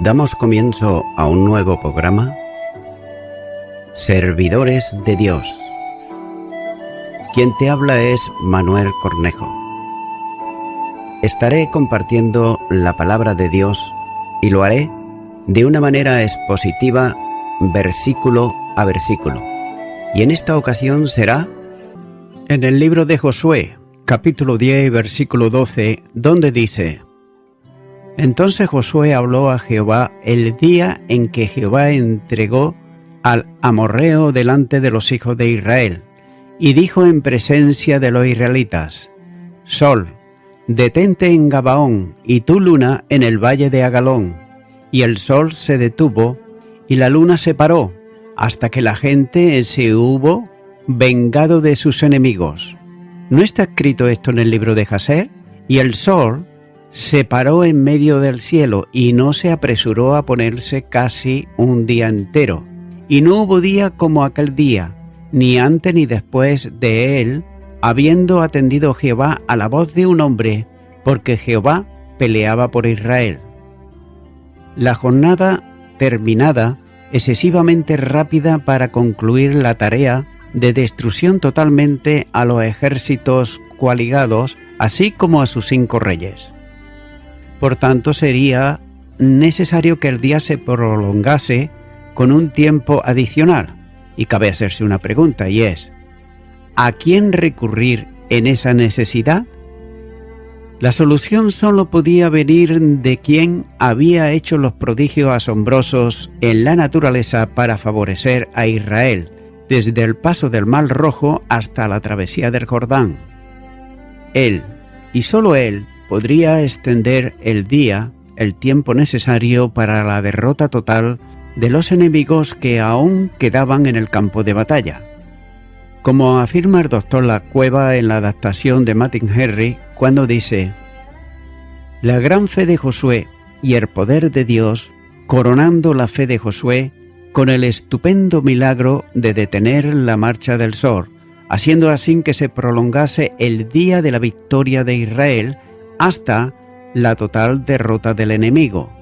Damos comienzo a un nuevo programa, Servidores de Dios. Quien te habla es Manuel Cornejo. Estaré compartiendo la palabra de Dios y lo haré de una manera expositiva, versículo a versículo. Y en esta ocasión será en el libro de Josué, capítulo 10, versículo 12, donde dice: Entonces Josué habló a Jehová el día en que Jehová entregó al amorreo delante de los hijos de Israel, y dijo en presencia de los israelitas: Sol, detente en Gabaón, y tú luna en el valle de Agalón. Y el sol se detuvo, y la luna se paró, hasta que la gente se hubo vengado de sus enemigos. ¿No está escrito esto en el libro de Jaser? Y el sol se paró en medio del cielo, y no se apresuró a ponerse casi un día entero. Y no hubo día como aquel día, ni antes ni después de él, habiendo atendido Jehová a la voz de un hombre, porque Jehová peleaba por Israel. La jornada terminada, excesivamente rápida para concluir la tarea de destrucción totalmente a los ejércitos coaligados, así como a sus 5 reyes. Por tanto, sería necesario que el día se prolongase con un tiempo adicional. Y cabe hacerse una pregunta, y es: ¿a quién recurrir en esa necesidad? La solución solo podía venir de quien había hecho los prodigios asombrosos en la naturaleza para favorecer a Israel, desde el paso del Mar Rojo hasta la travesía del Jordán. Él, y solo él, podría extender el tiempo necesario para la derrota total de los enemigos que aún quedaban en el campo de batalla. Como afirma el doctor Lacueva en la adaptación de Martin Henry, cuando dice: la gran fe de Josué y el poder de Dios, coronando la fe de Josué con el estupendo milagro de detener la marcha del sol, haciendo así que se prolongase el día de la victoria de Israel hasta la total derrota del enemigo.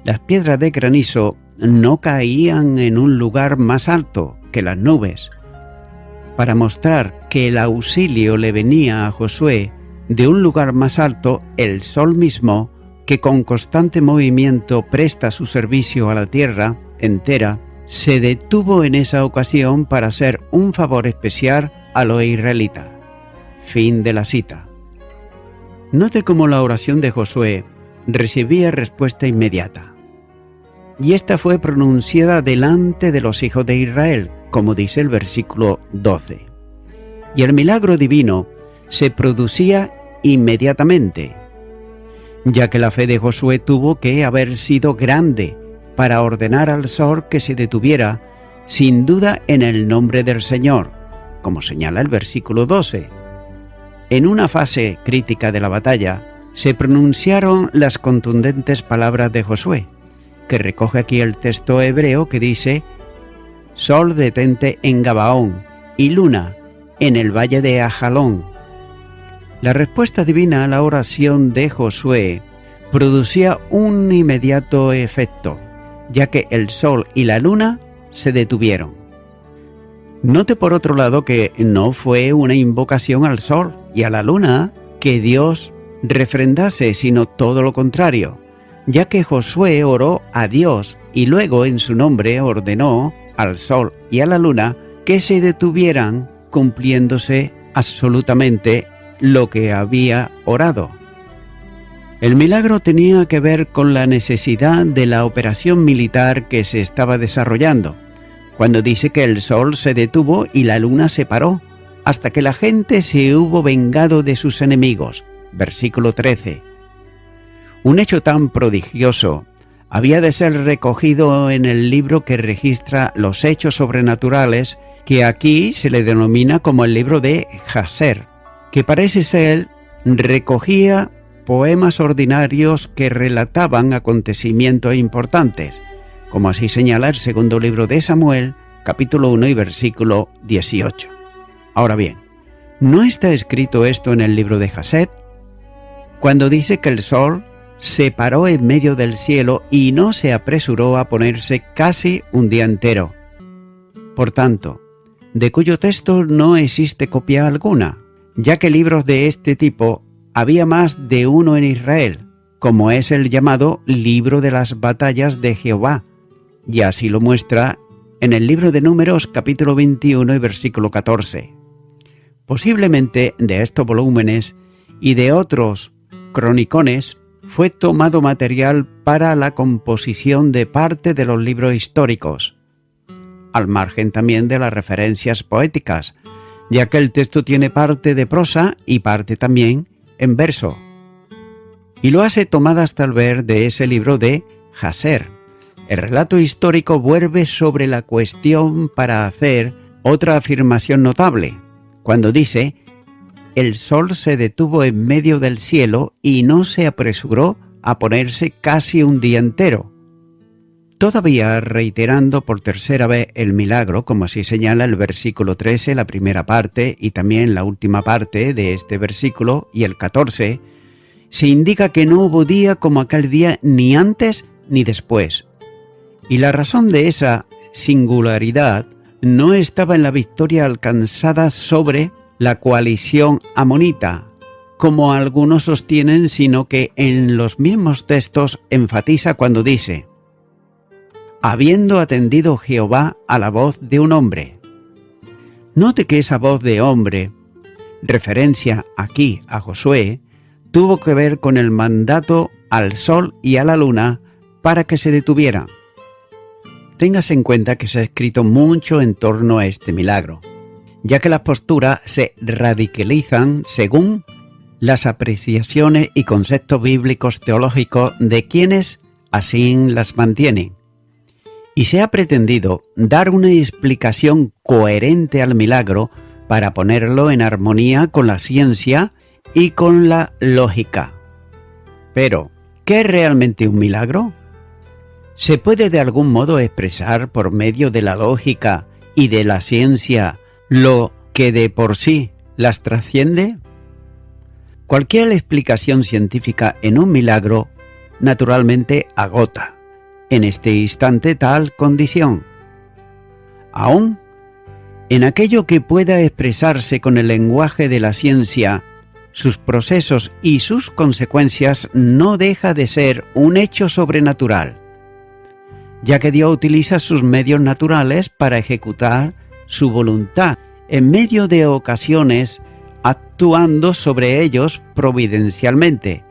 Las piedras de granizo no caían en un lugar más alto que las nubes. Para mostrar que el auxilio le venía a Josué de un lugar más alto, el sol mismo, que con constante movimiento presta su servicio a la tierra entera, se detuvo en esa ocasión para hacer un favor especial a los israelitas. Fin de la cita. Note cómo la oración de Josué recibía respuesta inmediata. Y esta fue pronunciada delante de los hijos de Israel, como dice el versículo 12. Y el milagro divino se producía inmediatamente, ya que la fe de Josué tuvo que haber sido grande para ordenar al sol que se detuviera, sin duda en el nombre del Señor, como señala el versículo 12. En una fase crítica de la batalla, se pronunciaron las contundentes palabras de Josué, que recoge aquí el texto hebreo que dice: Sol, detente en Gabaón, y luna en el valle de Ajalón. La respuesta divina a la oración de Josué producía un inmediato efecto, ya que el sol y la luna se detuvieron. Note por otro lado que no fue una invocación al sol y a la luna que Dios refrendase, sino todo lo contrario, ya que Josué oró a Dios y luego en su nombre ordenó al sol y a la luna que se detuvieran, cumpliéndose absolutamente lo que había orado. El milagro tenía que ver con la necesidad de la operación militar que se estaba desarrollando, cuando dice que el sol se detuvo y la luna se paró, hasta que la gente se hubo vengado de sus enemigos. Versículo 13. Un hecho tan prodigioso había de ser recogido en el libro que registra los hechos sobrenaturales, que aquí se le denomina como el libro de Jaser, que parece ser recogía poemas ordinarios que relataban acontecimientos importantes, como así señala el segundo libro de Samuel, capítulo 1 y versículo 18. Ahora bien, ¿no está escrito esto en el libro de Jaset? Cuando dice que el sol se paró en medio del cielo y no se apresuró a ponerse casi un día entero. Por tanto, de cuyo texto no existe copia alguna, ya que libros de este tipo había más de uno en Israel, como es el llamado Libro de las Batallas de Jehová, y así lo muestra en el libro de Números capítulo 21 y versículo 14. Posiblemente de estos volúmenes y de otros cronicones fue tomado material para la composición de parte de los libros históricos, al margen también de las referencias poéticas, ya que el texto tiene parte de prosa y parte también en verso. Y lo hace tomadas tal vez de ese libro de Jaser. El relato histórico vuelve sobre la cuestión para hacer otra afirmación notable, cuando dice: el sol se detuvo en medio del cielo y no se apresuró a ponerse casi un día entero. Todavía reiterando por tercera vez el milagro, como así señala el versículo 13, la primera parte, y también la última parte de este versículo, y el 14, se indica que no hubo día como aquel día ni antes ni después. Y la razón de esa singularidad no estaba en la victoria alcanzada sobre la coalición amonita, como algunos sostienen, sino que en los mismos textos enfatiza cuando dice: habiendo atendido Jehová a la voz de un hombre. Note que esa voz de hombre, referencia aquí a Josué, tuvo que ver con el mandato al sol y a la luna para que se detuvieran. Téngase en cuenta que se ha escrito mucho en torno a este milagro, ya que las posturas se radicalizan según las apreciaciones y conceptos bíblicos teológicos de quienes así las mantienen. Y se ha pretendido dar una explicación coherente al milagro para ponerlo en armonía con la ciencia y con la lógica. Pero, ¿qué es realmente un milagro? ¿Se puede de algún modo expresar por medio de la lógica y de la ciencia lo que de por sí las trasciende? Cualquier explicación científica en un milagro naturalmente agota en este instante tal condición. Aún en aquello que pueda expresarse con el lenguaje de la ciencia, sus procesos y sus consecuencias no deja de ser un hecho sobrenatural, ya que Dios utiliza sus medios naturales para ejecutar su voluntad, en medio de ocasiones actuando sobre ellos providencialmente,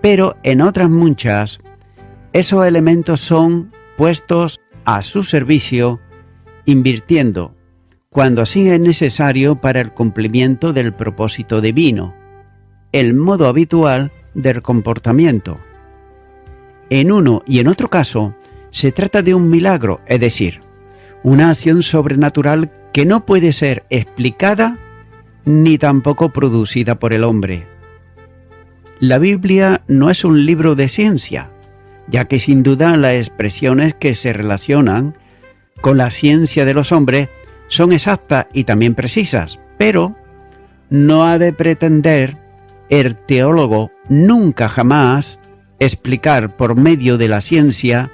pero en otras muchas, esos elementos son puestos a su servicio, invirtiendo, cuando así es necesario para el cumplimiento del propósito divino, el modo habitual del comportamiento. En uno y en otro caso, se trata de un milagro, es decir, una acción sobrenatural que no puede ser explicada ni tampoco producida por el hombre. La Biblia no es un libro de ciencia, ya que sin duda las expresiones que se relacionan con la ciencia de los hombres son exactas y también precisas, pero no ha de pretender el teólogo nunca jamás explicar por medio de la ciencia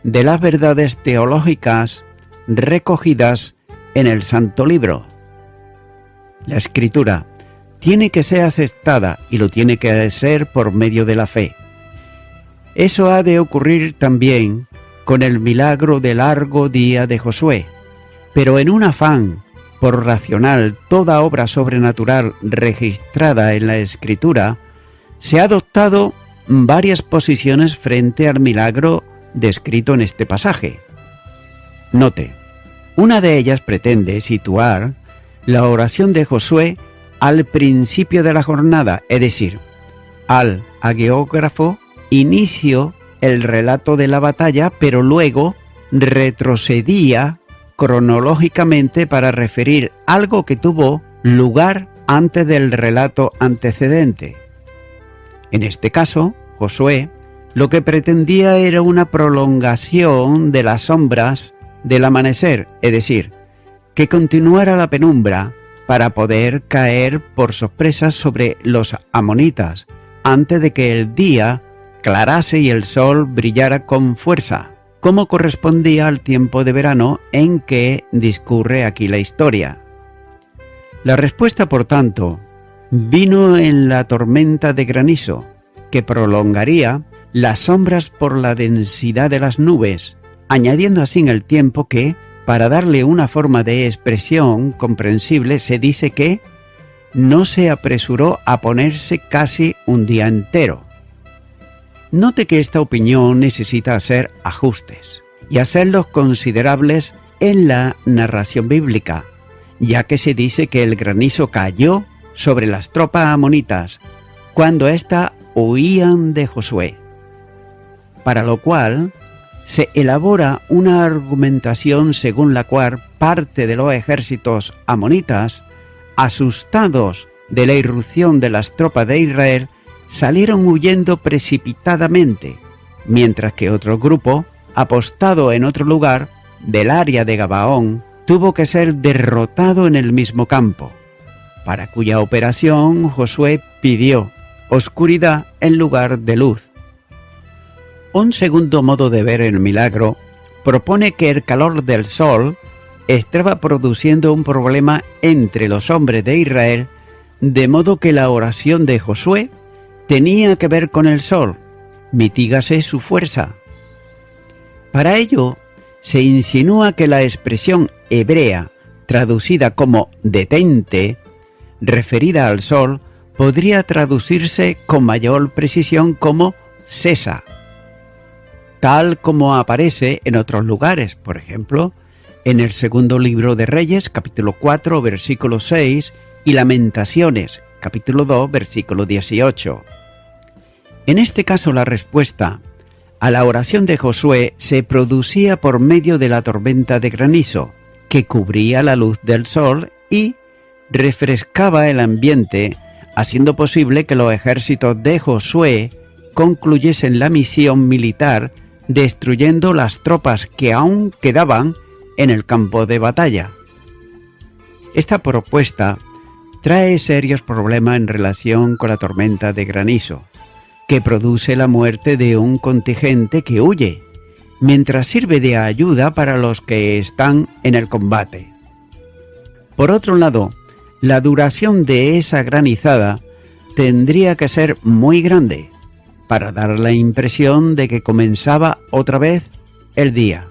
de las verdades teológicas recogidas en el Santo Libro. La Escritura tiene que ser aceptada y lo tiene que ser por medio de la fe. Eso ha de ocurrir también con el milagro del largo día de Josué, pero en un afán por racional toda obra sobrenatural registrada en la Escritura, se ha adoptado varias posiciones frente al milagro descrito en este pasaje. Note, una de ellas pretende situar la oración de Josué al principio de la jornada, es decir, al hagiógrafo inicio el relato de la batalla, pero luego retrocedía cronológicamente para referir algo que tuvo lugar antes del relato antecedente. En este caso, Josué lo que pretendía era una prolongación de las sombras del amanecer, es decir, que continuara la penumbra para poder caer por sorpresa sobre los amonitas, antes de que el día aclarase y el sol brillara con fuerza, como correspondía al tiempo de verano en que discurre aquí la historia. La respuesta, por tanto, vino en la tormenta de granizo, que prolongaría las sombras por la densidad de las nubes, añadiendo así en el tiempo que, para darle una forma de expresión comprensible, se dice que no se apresuró a ponerse casi un día entero. Note que esta opinión necesita hacer ajustes, y hacerlos considerables en la narración bíblica, ya que se dice que el granizo cayó sobre las tropas amonitas cuando éstas huían de Josué, para lo cual se elabora una argumentación según la cual parte de los ejércitos amonitas, asustados de la irrupción de las tropas de Israel, salieron huyendo precipitadamente, mientras que otro grupo, apostado en otro lugar del área de Gabaón, tuvo que ser derrotado en el mismo campo, para cuya operación Josué pidió oscuridad en lugar de luz. Un segundo modo de ver el milagro propone que el calor del sol estaba produciendo un problema entre los hombres de Israel, de modo que la oración de Josué tenía que ver con el sol, mitígase su fuerza. Para ello, se insinúa que la expresión hebrea, traducida como detente, referida al sol, podría traducirse con mayor precisión como cesa, tal como aparece en otros lugares, por ejemplo, en el segundo libro de Reyes, capítulo 4, versículo 6, y Lamentaciones, capítulo 2, versículo 18. En este caso, la respuesta a la oración de Josué se producía por medio de la tormenta de granizo, que cubría la luz del sol y refrescaba el ambiente, haciendo posible que los ejércitos de Josué concluyesen la misión militar, destruyendo las tropas que aún quedaban en el campo de batalla. Esta propuesta trae serios problemas en relación con la tormenta de granizo, que produce la muerte de un contingente que huye, mientras sirve de ayuda para los que están en el combate. Por otro lado, la duración de esa granizada tendría que ser muy grande para dar la impresión de que comenzaba otra vez el día.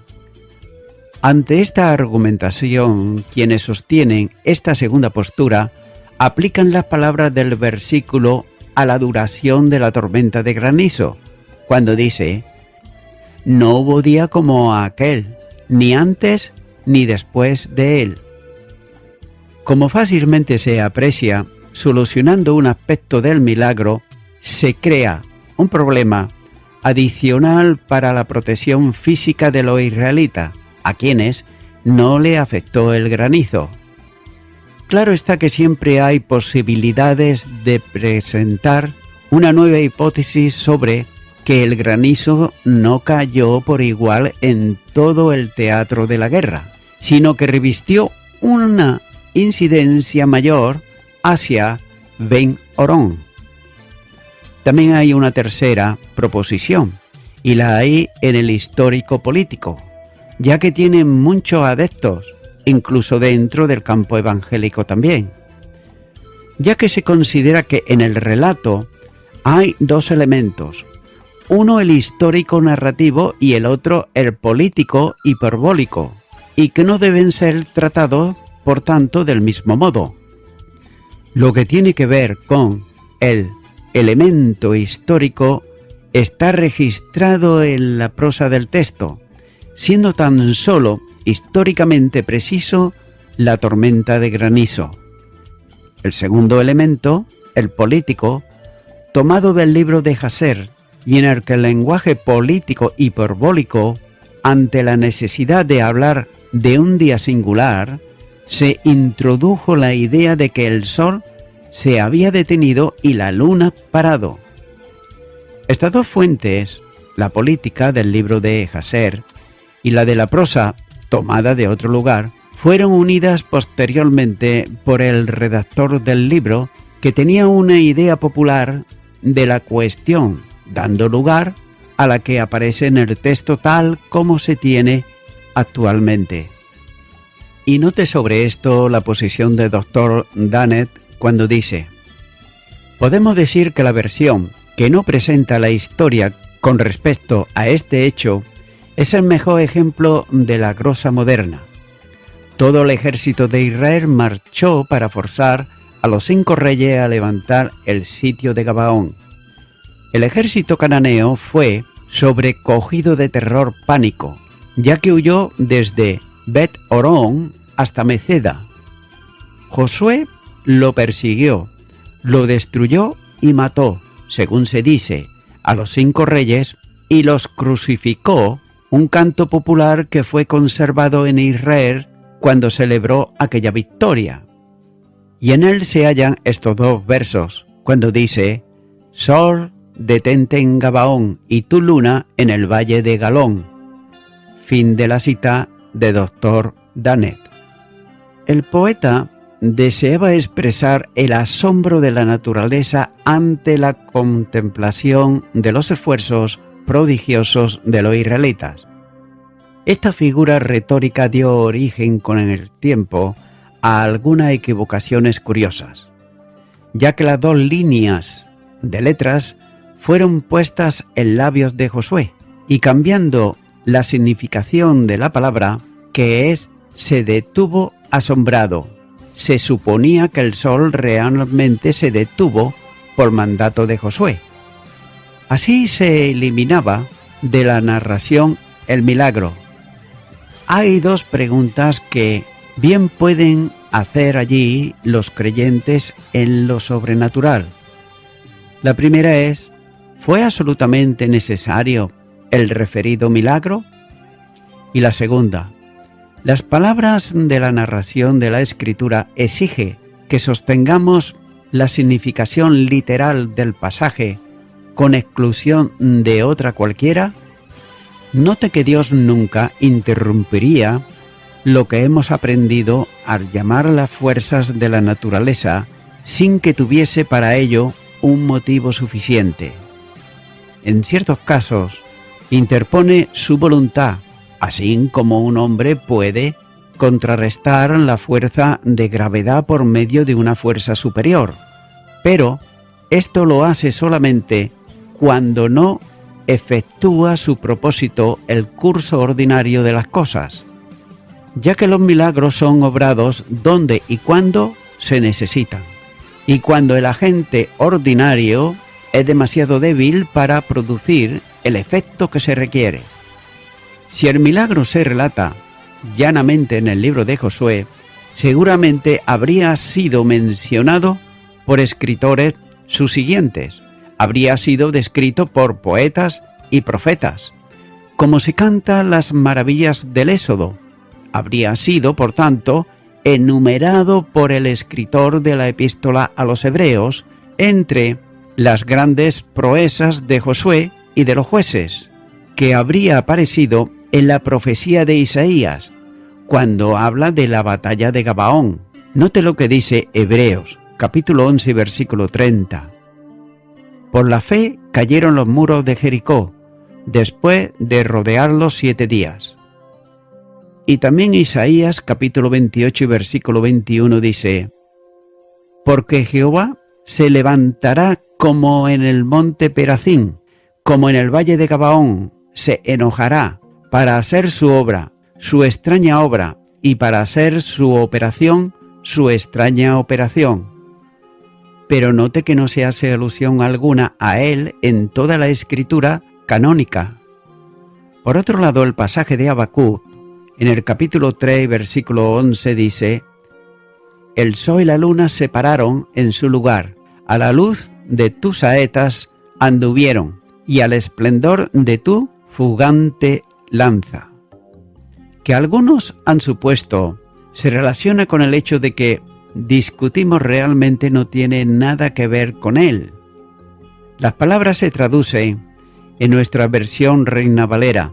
Ante esta argumentación, quienes sostienen esta segunda postura aplican las palabras del versículo a la duración de la tormenta de granizo, cuando dice: no hubo día como aquel, ni antes ni después de él. Como fácilmente se aprecia, solucionando un aspecto del milagro, se crea un problema adicional para la protección física de los israelitas, a quienes no le afectó el granizo. Claro está que siempre hay posibilidades de presentar una nueva hipótesis sobre que el granizo no cayó por igual en todo el teatro de la guerra, sino que revistió una incidencia mayor hacia Ben Orón. También hay una tercera proposición, y la hay en el histórico político, ya que tiene muchos adeptos, incluso dentro del campo evangélico también, ya que se considera que en el relato hay dos elementos, uno el histórico narrativo y el otro el político hiperbólico, y que no deben ser tratados, por tanto, del mismo modo. Lo que tiene que ver con el elemento histórico está registrado en la prosa del texto, siendo tan solo históricamente preciso la tormenta de granizo. El segundo elemento, el político, tomado del libro de Jaser, y en el que el lenguaje político hiperbólico, ante la necesidad de hablar de un día singular, se introdujo la idea de que el sol se había detenido y la luna parado. Estas dos fuentes, la política del libro de Jaser y la de la prosa tomada de otro lugar, fueron unidas posteriormente por el redactor del libro, que tenía una idea popular de la cuestión dando lugar a la que aparece en el texto tal como se tiene actualmente. Y note sobre esto la posición del Dr. Dunnett cuando dice: podemos decir que la versión que no presenta la historia con respecto a este hecho es el mejor ejemplo de la glosa moderna. Todo el ejército de Israel marchó para forzar a los 5 reyes a levantar el sitio de Gabaón. El ejército cananeo fue sobrecogido de terror pánico, ya que huyó desde Bet-Horón hasta Meceda. Josué lo persiguió, lo destruyó y mató, según se dice, a los 5 reyes y los crucificó, un canto popular que fue conservado en Israel cuando celebró aquella victoria. Y en él se hallan estos 2 versos, cuando dice: Sol, detente en Gabaón y tu luna en el valle de Galón. Fin de la cita de Dr. Dunnett. El poeta deseaba expresar el asombro de la naturaleza ante la contemplación de los esfuerzos prodigiosos de los israelitas. Esta figura retórica dio origen con el tiempo a algunas equivocaciones curiosas, ya que las 2 líneas de letras fueron puestas en labios de Josué y cambiando la significación de la palabra, que es se detuvo asombrado, se suponía que el sol realmente se detuvo por mandato de Josué. Así se eliminaba de la narración el milagro. Hay 2 preguntas que bien pueden hacer allí los creyentes en lo sobrenatural. La primera es: ¿fue absolutamente necesario el referido milagro? Y la segunda: las palabras de la narración de la Escritura exige que sostengamos la significación literal del pasaje con exclusión de otra cualquiera. Note que Dios nunca interrumpiría lo que hemos aprendido al llamar las fuerzas de la naturaleza sin que tuviese para ello un motivo suficiente. En ciertos casos, interpone su voluntad, así como un hombre puede contrarrestar la fuerza de gravedad por medio de una fuerza superior, pero esto lo hace solamente cuando no efectúa su propósito el curso ordinario de las cosas, ya que los milagros son obrados donde y cuando se necesitan, y cuando el agente ordinario es demasiado débil para producir el efecto que se requiere. Si el milagro se relata llanamente en el libro de Josué, seguramente habría sido mencionado por escritores subsiguientes, habría sido descrito por poetas y profetas, como se canta las maravillas del Éxodo, habría sido, por tanto, enumerado por el escritor de la epístola a los Hebreos entre las grandes proezas de Josué y de los jueces, que habría aparecido en la profecía de Isaías, cuando habla de la batalla de Gabaón. Note lo que dice Hebreos, capítulo 11, versículo 30. Por la fe cayeron los muros de Jericó, después de rodearlos 7 días. Y también Isaías, capítulo 28, versículo 21 dice: porque Jehová se levantará como en el monte Perazín, como en el valle de Gabaón, se enojará para hacer su obra, su extraña obra, y para hacer su operación, su extraña operación. Pero note que no se hace alusión alguna a él en toda la escritura canónica. Por otro lado, el pasaje de Habacuc, en el capítulo 3, versículo 11, dice: el sol y la luna se pararon en su lugar, a la luz de tus saetas anduvieron, y al esplendor de tu fugante lanza. Que algunos han supuesto se relaciona con el hecho de que discutimos realmente no tiene nada que ver con él. Las palabras se traducen en nuestra versión Reina Valera,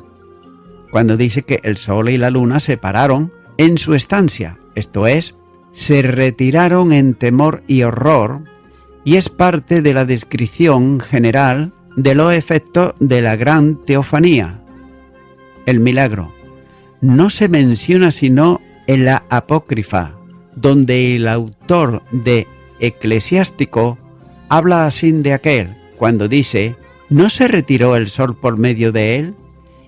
cuando dice que el sol y la luna se pararon en su estancia, esto es, se retiraron en temor y horror, y es parte de la descripción general de los efectos de la gran teofanía, el milagro. No se menciona sino en la apócrifa, donde el autor de Eclesiástico habla así de aquel, cuando dice: ¿no se retiró el sol por medio de él?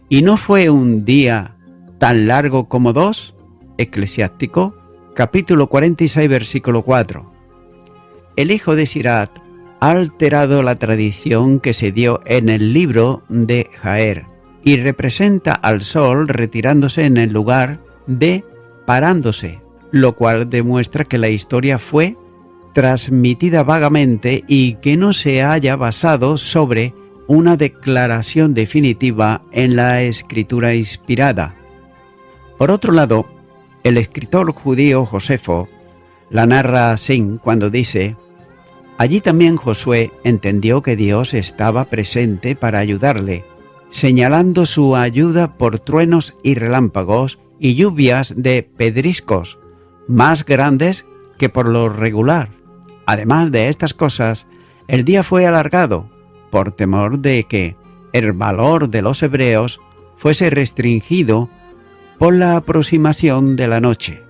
¿Y no fue un día tan largo como dos? Eclesiástico, capítulo 46, versículo 4. El hijo de Sirat ha alterado la tradición que se dio en el libro de Jaer y representa al sol retirándose en el lugar de parándose, lo cual demuestra que la historia fue transmitida vagamente y que no se haya basado sobre una declaración definitiva en la escritura inspirada. Por otro lado, el escritor judío Josefo la narra así cuando dice: allí también Josué entendió que Dios estaba presente para ayudarle, señalando su ayuda por truenos y relámpagos y lluvias de pedriscos, más grandes que por lo regular. Además de estas cosas, el día fue alargado, por temor de que el valor de los hebreos fuese restringido por la aproximación de la noche.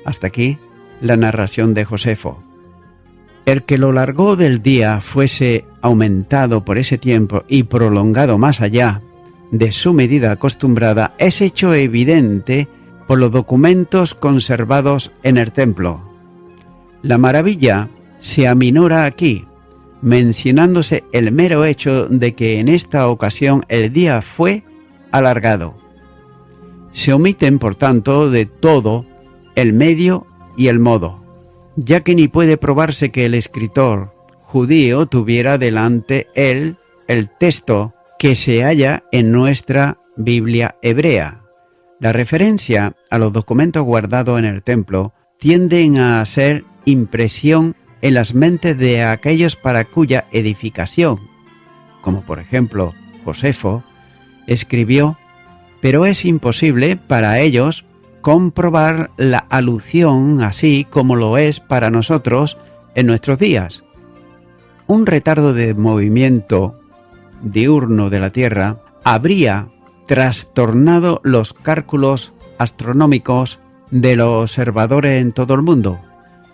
Hasta aquí la narración de Josefo. El que lo largo del día fuese aumentado por ese tiempo y prolongado más allá de su medida acostumbrada es hecho evidente por los documentos conservados en el templo. La maravilla se aminora aquí, mencionándose el mero hecho de que en esta ocasión el día fue alargado. Se omiten, por tanto, de todo el medio y el modo, ya que ni puede probarse que el escritor judío tuviera delante él el texto que se halla en nuestra Biblia hebrea. La referencia a los documentos guardados en el templo tienden a hacer impresión en las mentes de aquellos para cuya edificación, como por ejemplo Josefo, escribió, pero es imposible para ellos comprobar la alusión así como lo es para nosotros en nuestros días. Un retardo de movimiento diurno de la Tierra habría trastornado los cálculos astronómicos de los observadores en todo el mundo,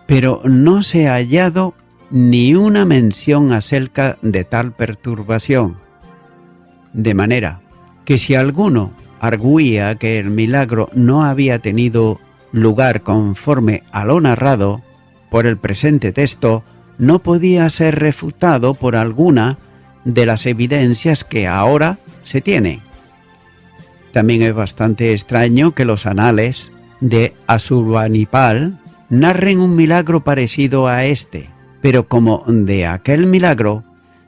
pero no se ha hallado ni una mención acerca de tal perturbación. De manera que si alguno arguía que el milagro no había tenido lugar conforme a lo narrado por el presente texto, no podía ser refutado por alguna de las evidencias que ahora se tiene. También es bastante extraño que los anales de Asurbanipal narren un milagro parecido a este, pero como de aquel milagro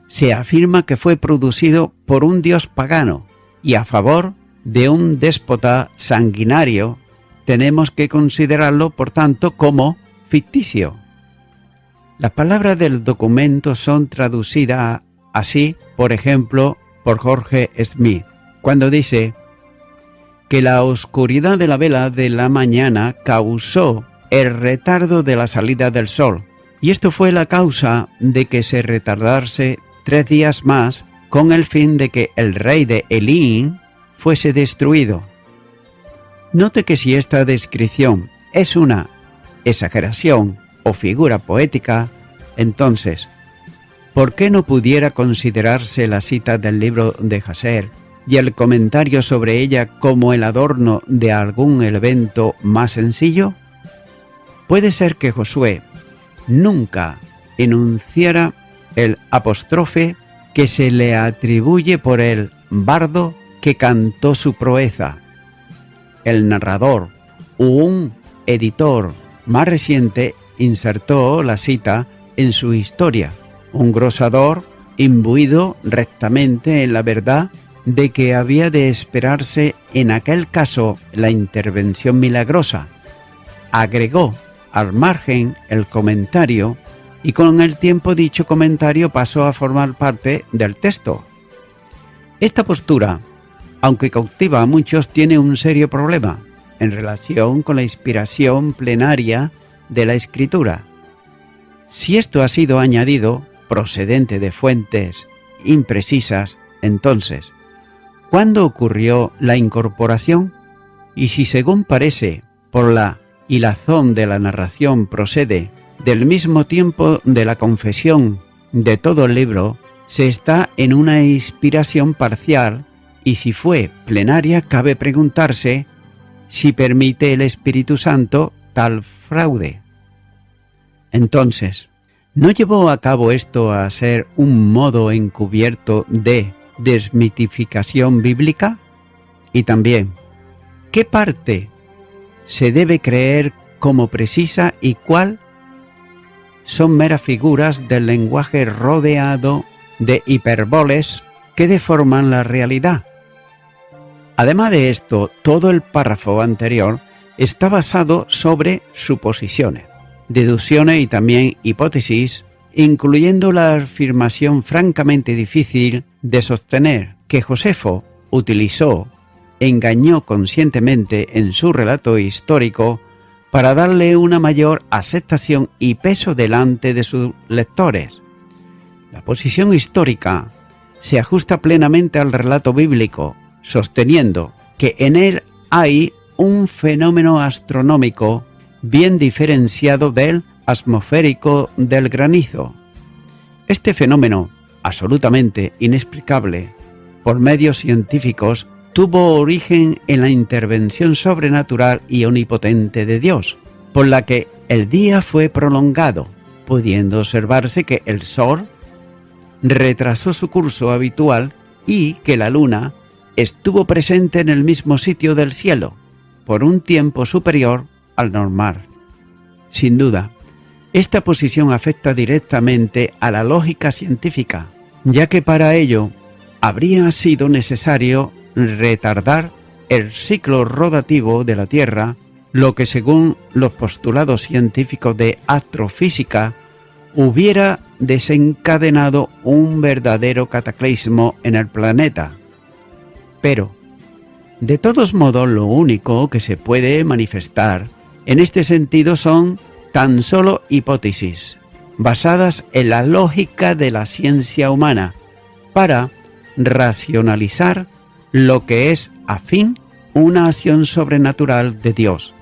se afirma que fue producido por un dios pagano y a favor de un déspota sanguinario, tenemos que considerarlo, por tanto, como ficticio. Las palabras del documento son traducidas así, por ejemplo, por Jorge Smith, cuando dice que la oscuridad de la vela de la mañana causó el retardo de la salida del sol, y esto fue la causa de que se retardase 3 días más con el fin de que el rey de Elim fuese destruido. Note que si esta descripción es una exageración o figura poética, entonces, ¿por qué no pudiera considerarse la cita del libro de Jaser y el comentario sobre ella como el adorno de algún evento más sencillo? Puede ser que Josué nunca enunciara el apóstrofe que se le atribuye por el bardo que cantó su proeza. El narrador o un editor más reciente insertó la cita en su historia, un glosador imbuido rectamente en la verdad de que había de esperarse en aquel caso la intervención milagrosa. Agregó al margen el comentario y con el tiempo dicho comentario pasó a formar parte del texto. Esta postura, aunque cautiva a muchos, tiene un serio problema en relación con la inspiración plenaria de la Escritura. Si esto ha sido añadido, procedente de fuentes imprecisas, entonces, ¿cuándo ocurrió la incorporación? Y si según parece, por la hilazón de la narración procede del mismo tiempo de la confesión de todo el libro, se está en una inspiración parcial, y si fue plenaria cabe preguntarse si permite el Espíritu Santo tal fraude. Entonces, ¿no llevó a cabo esto a ser un modo encubierto de desmitificación bíblica? Y también, ¿qué parte se debe creer como precisa y cuál son meras figuras del lenguaje rodeado de hipérboles que deforman la realidad? Además de esto, todo el párrafo anterior está basado sobre suposiciones, deducciones y también hipótesis, incluyendo la afirmación francamente difícil de sostener que Josefo engañó conscientemente en su relato histórico para darle una mayor aceptación y peso delante de sus lectores. La posición histórica se ajusta plenamente al relato bíblico, sosteniendo que en él hay un fenómeno astronómico bien diferenciado del atmosférico del granizo. Este fenómeno, absolutamente inexplicable por medios científicos, tuvo origen en la intervención sobrenatural y omnipotente de Dios, por la que el día fue prolongado, pudiendo observarse que el Sol retrasó su curso habitual y que la Luna estuvo presente en el mismo sitio del cielo, por un tiempo superior al normal. Sin duda, esta posición afecta directamente a la lógica científica, ya que para ello habría sido necesario retardar el ciclo rotativo de la Tierra, lo que según los postulados científicos de astrofísica hubiera desencadenado un verdadero cataclismo en el planeta. Pero, de todos modos, lo único que se puede manifestar en este sentido son tan solo hipótesis, basadas en la lógica de la ciencia humana, para racionalizar lo que es, a fin, una acción sobrenatural de Dios.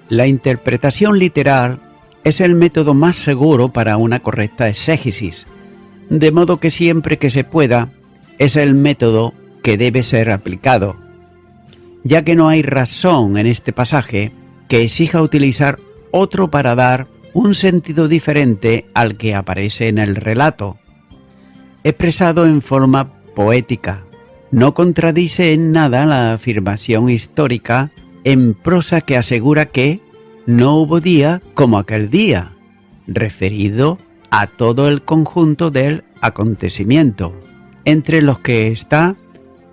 La interpretación literal es el método más seguro para una correcta exégesis, de modo que siempre que se pueda, es el método que debe ser aplicado, ya que no hay razón en este pasaje que exija utilizar otro para dar un sentido diferente al que aparece en el relato. Expresado en forma poética, no contradice en nada la afirmación histórica en prosa que asegura que no hubo día como aquel día, referido a todo el conjunto del acontecimiento, entre los que está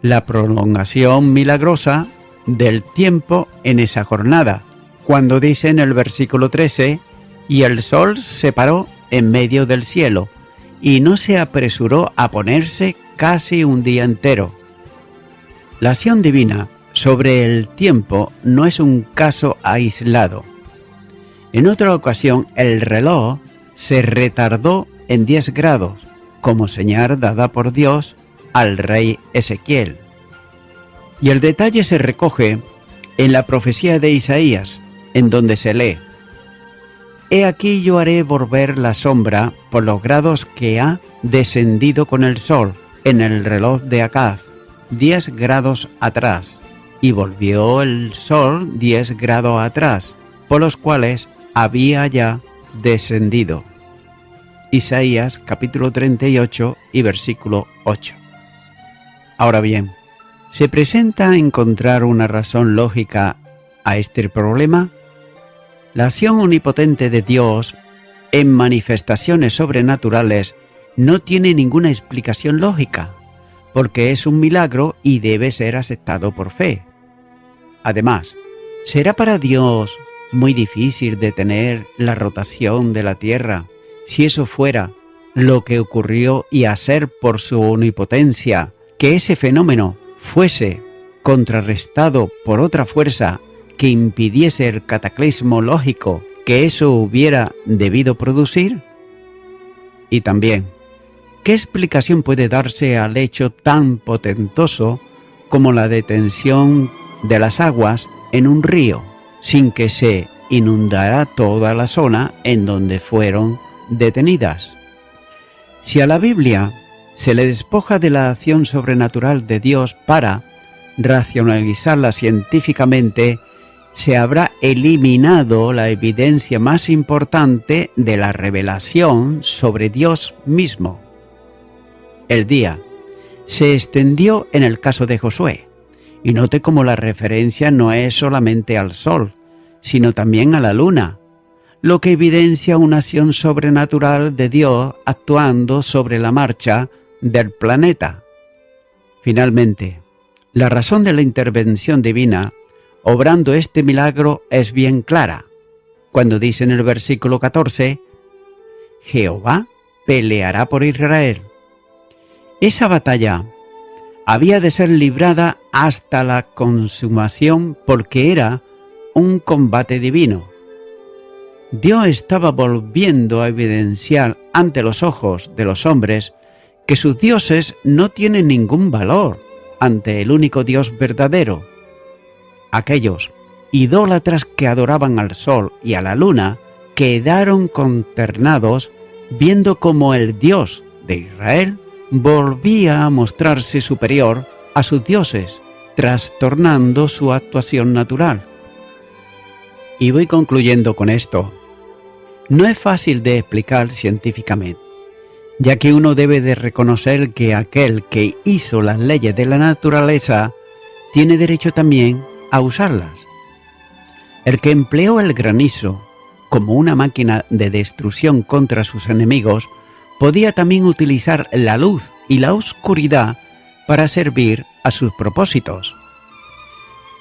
la prolongación milagrosa del tiempo en esa jornada, cuando dice en el versículo 13, y el sol se paró en medio del cielo, y no se apresuró a ponerse casi un día entero. La acción divina sobre el tiempo no es un caso aislado. En otra ocasión, el reloj se retardó en 10 grados, como señal dada por Dios al rey Ezequiel. Y el detalle se recoge en la profecía de Isaías, en donde se lee: He aquí yo haré volver la sombra por los grados que ha descendido con el sol en el reloj de Acaz, 10 grados atrás, y volvió el sol 10 grados atrás, por los cuales había ya descendido. Isaías capítulo 38 y versículo 8. Ahora bien, ¿se presenta encontrar una razón lógica a este problema? La acción omnipotente de Dios en manifestaciones sobrenaturales no tiene ninguna explicación lógica, porque es un milagro y debe ser aceptado por fe. Además, ¿será para Dios muy difícil detener la rotación de la Tierra si eso fuera lo que ocurrió y hacer por su omnipotencia que ese fenómeno fuese contrarrestado por otra fuerza que impidiese el cataclismo lógico que eso hubiera debido producir? Y también, ¿qué explicación puede darse al hecho tan potentoso como la detención de las aguas en un río, sin que se inundara toda la zona en donde fueron detenidas? Si a la Biblia se le despoja de la acción sobrenatural de Dios para racionalizarla científicamente, se habrá eliminado la evidencia más importante de la revelación sobre Dios mismo. El día se extendió en el caso de Josué, y note cómo la referencia no es solamente al sol, sino también a la luna, lo que evidencia una acción sobrenatural de Dios actuando sobre la marcha del planeta. Finalmente, la razón de la intervención divina obrando este milagro es bien clara, cuando dice en el versículo 14, Jehová peleará por Israel. Esa batalla había de ser librada hasta la consumación porque era un combate divino. Dios estaba volviendo a evidenciar ante los ojos de los hombres que sus dioses no tienen ningún valor ante el único Dios verdadero. Aquellos idólatras que adoraban al sol y a la luna quedaron consternados viendo cómo el Dios de Israel volvía a mostrarse superior a sus dioses, trastornando su actuación natural. Y voy concluyendo con esto. No es fácil de explicar científicamente, ya que uno debe de reconocer que aquel que hizo las leyes de la naturaleza tiene derecho también a usarlas. El que empleó el granizo como una máquina de destrucción contra sus enemigos podía también utilizar la luz y la oscuridad para servir a sus propósitos.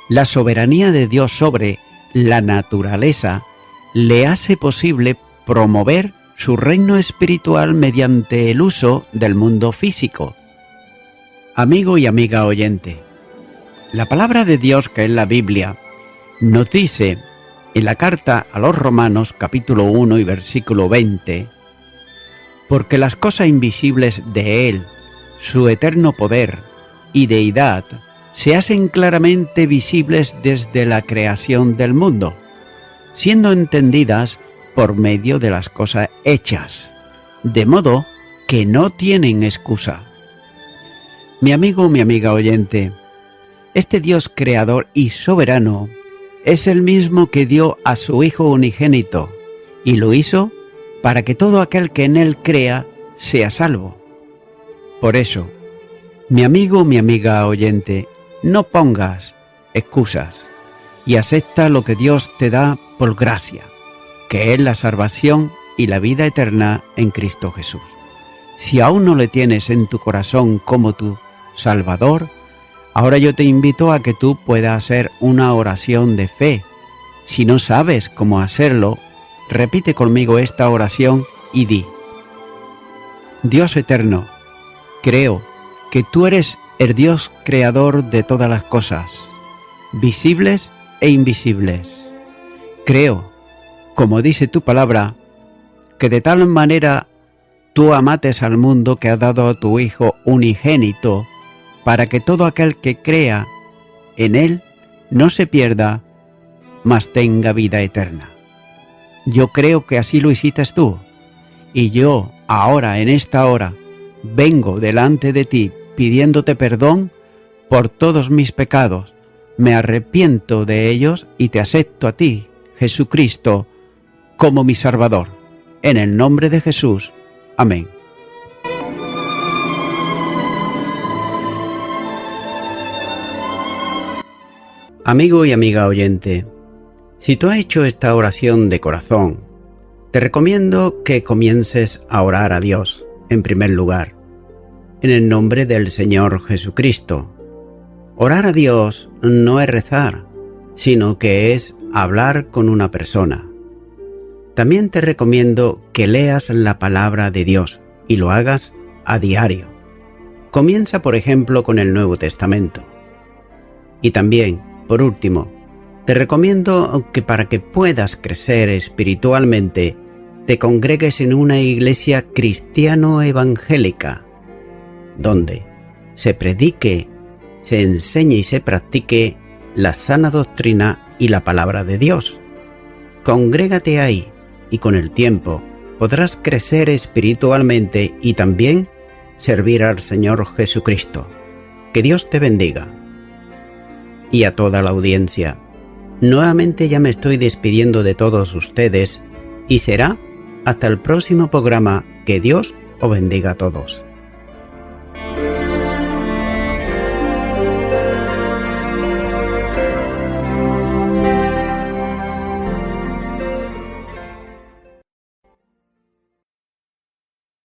La soberanía de Dios sobre la naturaleza le hace posible promover su reino espiritual mediante el uso del mundo físico. Amigo y amiga oyente, la palabra de Dios, que es la Biblia, nos dice en la carta a los Romanos capítulo 1 y versículo 20, porque las cosas invisibles de Él, su eterno poder y deidad, se hacen claramente visibles desde la creación del mundo, siendo entendidas por medio de las cosas hechas, de modo que no tienen excusa. Mi amigo, mi amiga oyente, este Dios creador y soberano es el mismo que dio a su Hijo unigénito, y lo hizo para que todo aquel que en Él crea sea salvo. Por eso, mi amigo, mi amiga oyente, no pongas excusas y acepta lo que Dios te da por gracia, que es la salvación y la vida eterna en Cristo Jesús. Si aún no le tienes en tu corazón como tu Salvador, ahora yo te invito a que tú puedas hacer una oración de fe. Si no sabes cómo hacerlo, repite conmigo esta oración y di: Dios eterno, creo que tú eres el Dios creador de todas las cosas, visibles e invisibles. Creo, como dice tu palabra, que de tal manera tú amates al mundo que has dado a tu Hijo unigénito, para que todo aquel que crea en Él no se pierda, mas tenga vida eterna. Yo creo que así lo hiciste tú, y yo ahora, en esta hora, vengo delante de ti pidiéndote perdón por todos mis pecados. Me arrepiento de ellos y te acepto a ti, Jesucristo, como mi Salvador. En el nombre de Jesús. Amén. Amigo y amiga oyente, si tú has hecho esta oración de corazón, te recomiendo que comiences a orar a Dios, en primer lugar, en el nombre del Señor Jesucristo. Orar a Dios no es rezar, sino que es hablar con una persona. También te recomiendo que leas la palabra de Dios y lo hagas a diario. Comienza, por ejemplo, con el Nuevo Testamento. Y también, por último, te recomiendo que para que puedas crecer espiritualmente, te congregues en una iglesia cristiano-evangélica, donde se predique, se enseñe y se practique la sana doctrina y la palabra de Dios. Congrégate ahí y con el tiempo podrás crecer espiritualmente y también servir al Señor Jesucristo. Que Dios te bendiga. Y a toda la audiencia, nuevamente ya me estoy despidiendo de todos ustedes y será hasta el próximo programa. Que Dios os bendiga a todos.